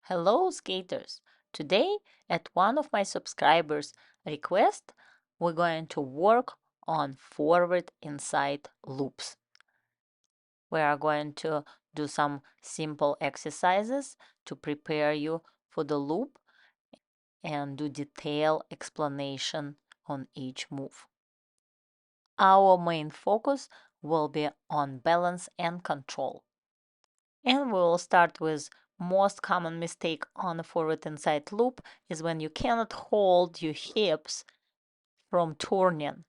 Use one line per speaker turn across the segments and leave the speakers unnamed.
Hello skaters! Today, at one of my subscribers' request, we're going to work on forward inside loops. We are going to do some simple exercises to prepare you for the loop and do detailed explanation on each move. Our main focus will be on balance and control. And we will start with most common mistake on a forward inside loop is when you cannot hold your hips from turning.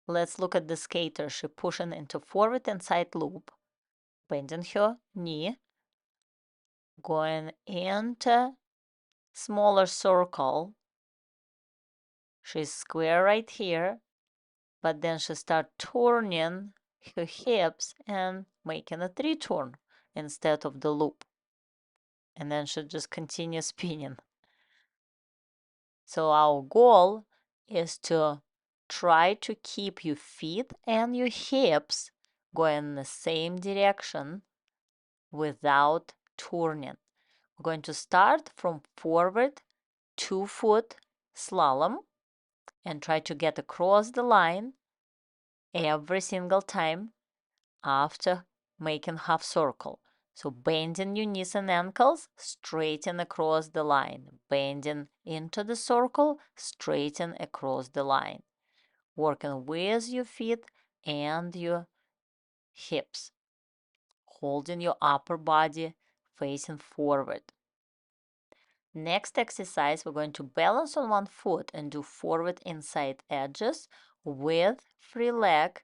Let's look at the skater. She pushing into forward inside loop, bending her knee, going into smaller circle. She's square right here, but then she start turning her hips and making a three turn instead of the loop. And then she just continue spinning. So our goal is to try to keep your feet and your hips going in the same direction without turning. We're going to start from forward 2-foot slalom and try to get across the line every single time after making half circle. So bending your knees and ankles, straighten across the line. Bending into the circle, straighten across the line. Working with your feet and your hips. Holding your upper body facing forward. Next exercise, we're going to balance on one foot and do forward inside edges with free leg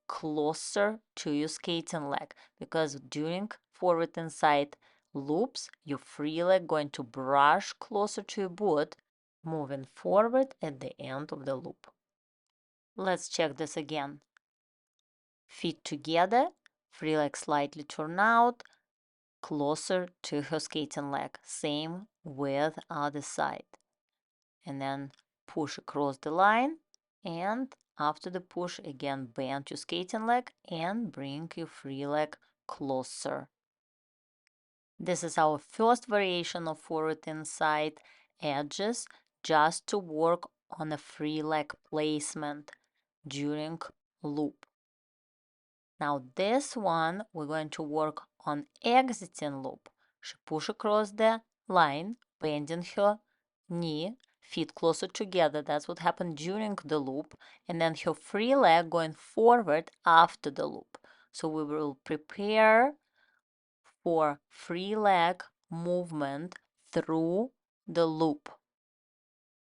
closer to your skating leg, because during forward inside loops, your free leg going to brush closer to your boot, moving forward at the end of the loop. Let's check this again. Feet together, free leg slightly turn out, closer to her skating leg. Same with other side. And then push across the line, and after the push again bend your skating leg and bring your free leg closer. This is our first variation of forward inside edges, just to work on a free leg placement during loop. Now this one we're going to work on exiting loop. She push across the line, bending her knee, feet closer together. That's what happened during the loop. And then her free leg going forward after the loop. So we will prepare for free leg movement through the loop.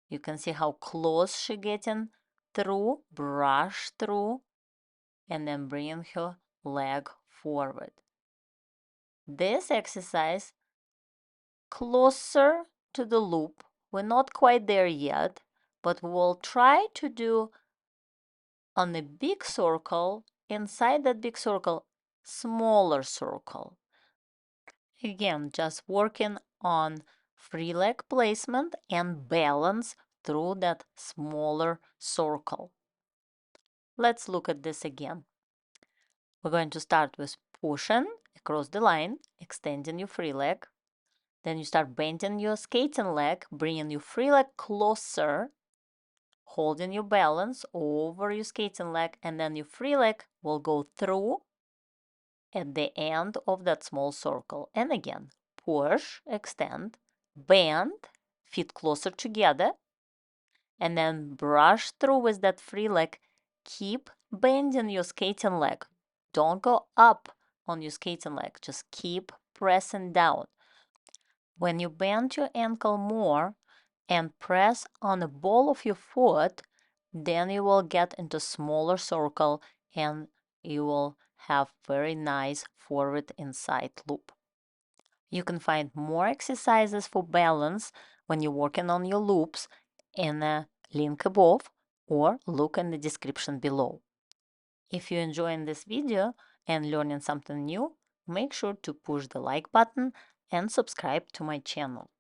You can see how close she getting through, brush through, and then bring her leg forward. This exercise closer to the loop. We're not quite there yet, but we'll try to do on a big circle, inside that big circle, smaller circle. Again, just working on free leg placement and balance through that smaller circle. Let's look at this again. We're going to start with pushing across the line, extending your free leg. Then you start bending your skating leg, bringing your free leg closer, holding your balance over your skating leg, and then your free leg will go through at the end of that small circle. And again, push, extend, bend, feet closer together, and then brush through with that free leg. Keep bending your skating leg. Don't go up on your skating leg. Just keep pressing down. When you bend your ankle more and press on the ball of your foot, then you will get into smaller circle and you will have very nice forward inside loop. You can find more exercises for balance when you're working on your loops in the link above or look in the description below. If you're enjoying this video and learning something new, make sure to push the like button and subscribe to my channel.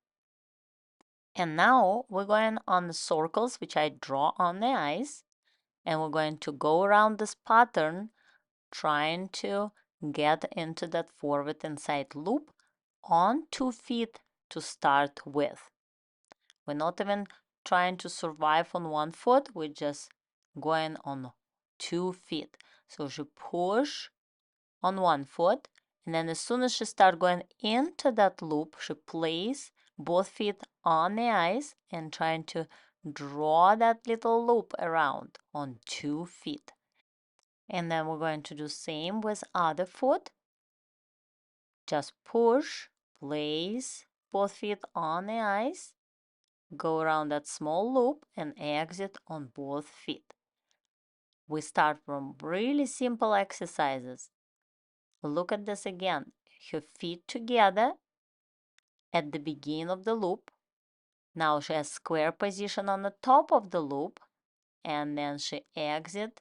And now we're going on the circles which I draw on the ice, and we're going to go around this pattern trying to get into that forward inside loop on 2 feet to start with. We're not even trying to survive on one foot, we're just going on 2 feet. So she push on one foot, and then as soon as she starts going into that loop, she places both feet on the ice and trying to draw that little loop around on 2 feet. And then we're going to do same with other foot. Just push, place both feet on the ice, go around that small loop and exit on both feet. We start from really simple exercises. Look at this again. Her feet together at the beginning of the loop. Now she has square position on the top of the loop, and then she exit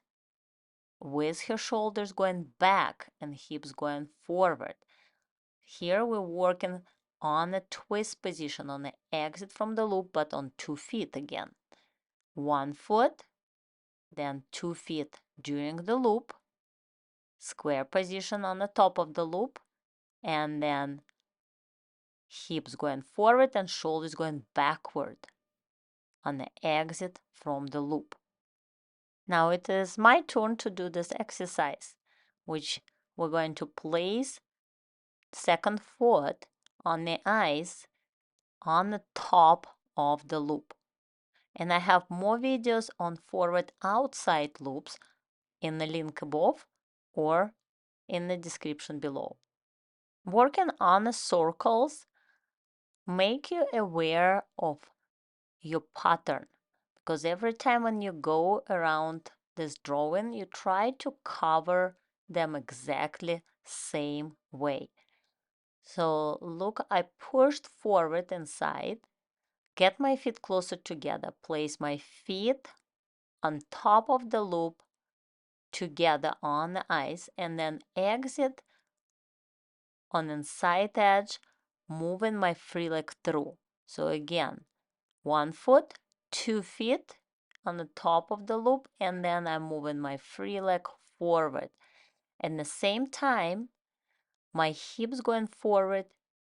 with her shoulders going back and hips going forward. Here we're working on a twist position on the exit from the loop, but on 2 feet again. 1 foot, then 2 feet during the loop, square position on the top of the loop, and then hips going forward and shoulders going backward on the exit from the loop. Now it is my turn to do this exercise, which we're going to place second foot on the ice on the top of the loop. And I have more videos on forward outside loops in the link above or in the description below. Working on the circles make you aware of your pattern, because every time when you go around this drawing, you try to cover them exactly same way. So look, I pushed forward inside, get my feet closer together, place my feet on top of the loop together on the ice, and then exit on inside edge, moving my free leg through. So again, 1 foot, 2 feet on the top of the loop, and then I'm moving my free leg forward. At the same time, my hips going forward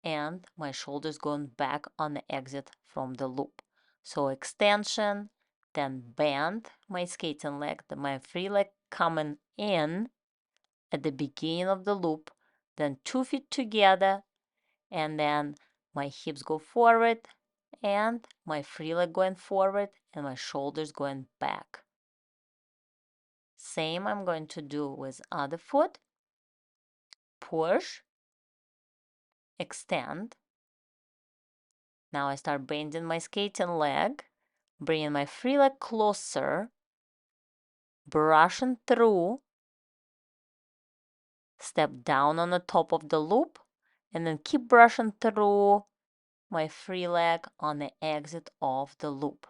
and my shoulders going back on the exit from the loop. So extension, then bend my skating leg, my free leg coming in at the beginning of the loop, then 2 feet together, and then my hips go forward and my free leg going forward and my shoulders going back. Same I'm going to do with other foot. Push, extend. Now I start bending my skating leg, bringing my free leg closer, brushing through, step down on the top of the loop, and then keep brushing through my free leg on the exit of the loop.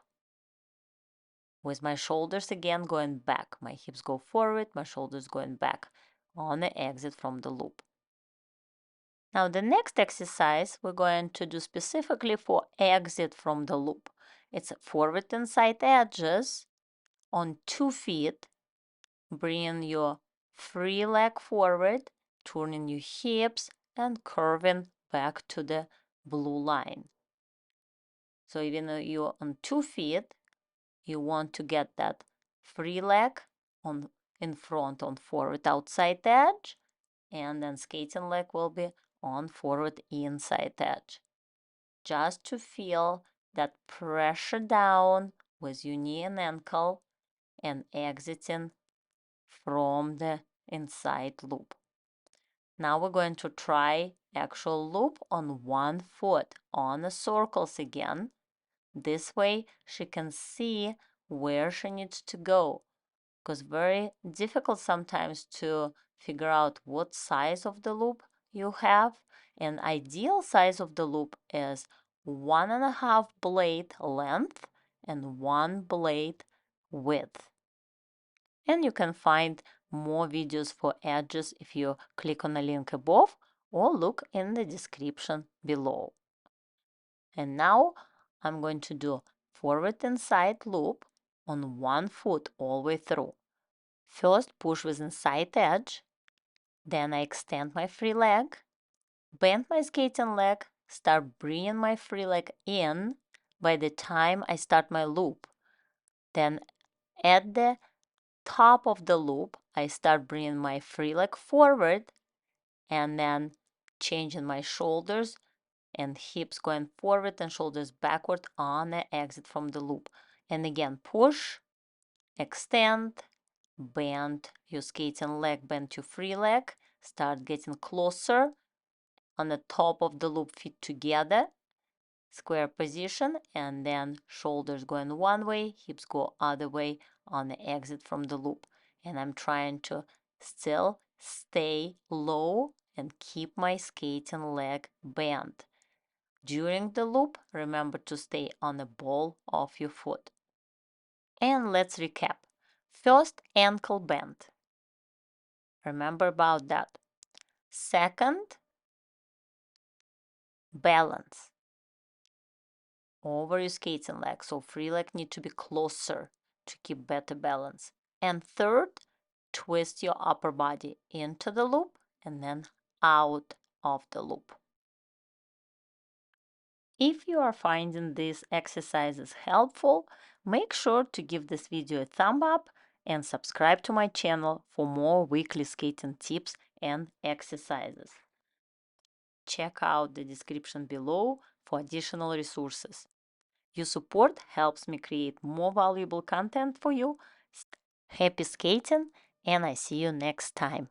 With my shoulders again going back. My hips go forward, my shoulders going back on the exit from the loop. Now the next exercise we're going to do specifically for exit from the loop. It's forward and side edges on 2 feet. Bring your free leg forward, turning your hips and curving back to the blue line. So even though you're on 2 feet, you want to get that free leg on in front on forward outside edge, and then skating leg will be on forward inside edge. Just to feel that pressure down with your knee and ankle and exiting from the inside loop. Now we're going to try actual loop on 1 foot on the circles again. This way she can see where she needs to go, because very difficult sometimes to figure out what size of the loop you have. An ideal size of the loop is 1.5 blade length and 1 blade width. And you can find more videos for edges if you click on the link above or look in the description below. And now I'm going to do forward and side loop on 1 foot all the way through. First push with inside edge, then I extend my free leg, bend my skating leg start bringing my free leg in by the time I start my loop. Then at the top of the loop, I start bringing my free leg forward and then changing my shoulders and hips going forward and shoulders backward on the exit from the loop. And again, push, extend, bend your skating leg, bend your free leg, start getting closer on the top of the loop, feet together, square position, and then shoulders going one way, hips go other way on the exit from the loop. And I'm trying to still stay low and keep my skating leg bent. During the loop, remember to stay on the ball of your foot. And let's recap. First, ankle bend. Remember about that. Second, balance over your skating leg. So free leg need to be closer to keep better balance. And third, twist your upper body into the loop and then out of the loop. If you are finding these exercises helpful, make sure to give this video a thumb up and subscribe to my channel for more weekly skating tips and exercises. Check out the description below for additional resources. Your support helps me create more valuable content for you. Happy skating, and I see you next time.